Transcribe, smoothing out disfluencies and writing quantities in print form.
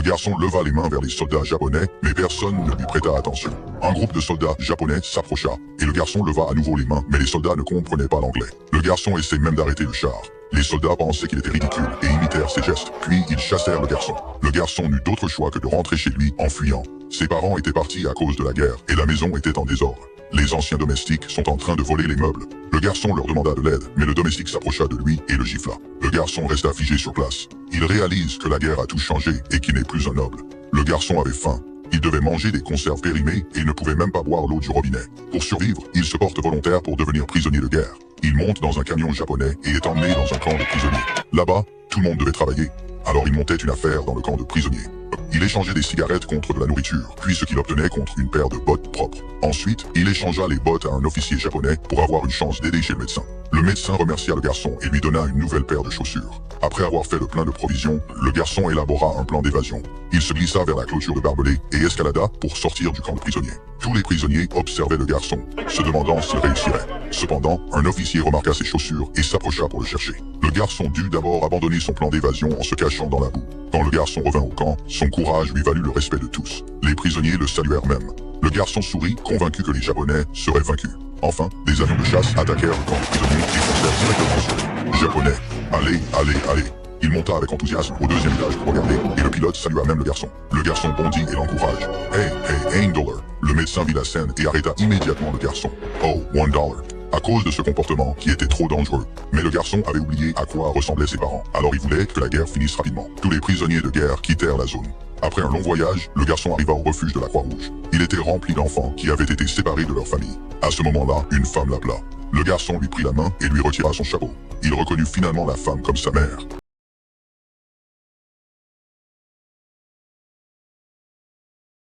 garçon leva les mains vers les soldats japonais, mais personne ne lui prêta attention. Un groupe de soldats japonais s'approcha, et le garçon leva à nouveau les mains, mais les soldats ne comprenaient pas l'anglais. Le garçon essaie même d'arrêter le char. Les soldats pensaient qu'il était ridicule et imitèrent ses gestes, puis ils chassèrent le garçon. Le garçon n'eut d'autre choix que de rentrer chez lui en fuyant. Ses parents étaient partis à cause de la guerre, et la maison était en désordre. Les anciens domestiques sont en train de voler les meubles. Le garçon leur demanda de l'aide, mais le domestique s'approcha de lui et le gifla. Le garçon resta figé sur place. Il réalise que la guerre a tout changé et qu'il n'est plus un noble. Le garçon avait faim. Il devait manger des conserves périmées et il ne pouvait même pas boire l'eau du robinet. Pour survivre, il se porte volontaire pour devenir prisonnier de guerre. Il monte dans un camion japonais et est emmené dans un camp de prisonniers. Là-bas, tout le monde devait travailler. Alors il montait une affaire dans le camp de prisonniers. Il échangeait des cigarettes contre de la nourriture, puis ce qu'il obtenait contre une paire de bottes propres. Ensuite, il échangea les bottes à un officier japonais pour avoir une chance d'aider chez le médecin. Le médecin remercia le garçon et lui donna une nouvelle paire de chaussures. Après avoir fait le plein de provisions, le garçon élabora un plan d'évasion. Il se glissa vers la clôture de barbelés et escalada pour sortir du camp de prisonniers. Tous les prisonniers observaient le garçon, se demandant s'il réussirait. Cependant, un officier remarqua ses chaussures et s'approcha pour le chercher. Le garçon dut d'abord abandonner son plan d'évasion en se cachant dans la boue. Quand le garçon revint au camp, son courage lui valut le respect de tous. Les prisonniers le saluèrent même. Le garçon sourit, convaincu que les Japonais seraient vaincus. Enfin, des avions de chasse attaquèrent le camp de prisonniers et foncèrent directement sur eux. Japonais, allez, allez, allez. Il monta avec enthousiasme au deuxième étage pour regarder, et le pilote salua même le garçon. Le garçon bondit et l'encourage. Hey, $1. Le médecin vit la scène et arrêta immédiatement le garçon. Oh, $1. À cause de ce comportement qui était trop dangereux. Mais le garçon avait oublié à quoi ressemblaient ses parents. Alors il voulait que la guerre finisse rapidement. Tous les prisonniers de guerre quittèrent la zone. Après un long voyage, le garçon arriva au refuge de la Croix-Rouge. Il était rempli d'enfants qui avaient été séparés de leur famille. À ce moment-là, une femme l'appela. Le garçon lui prit la main et lui retira son chapeau. Il reconnut finalement la femme comme sa mère.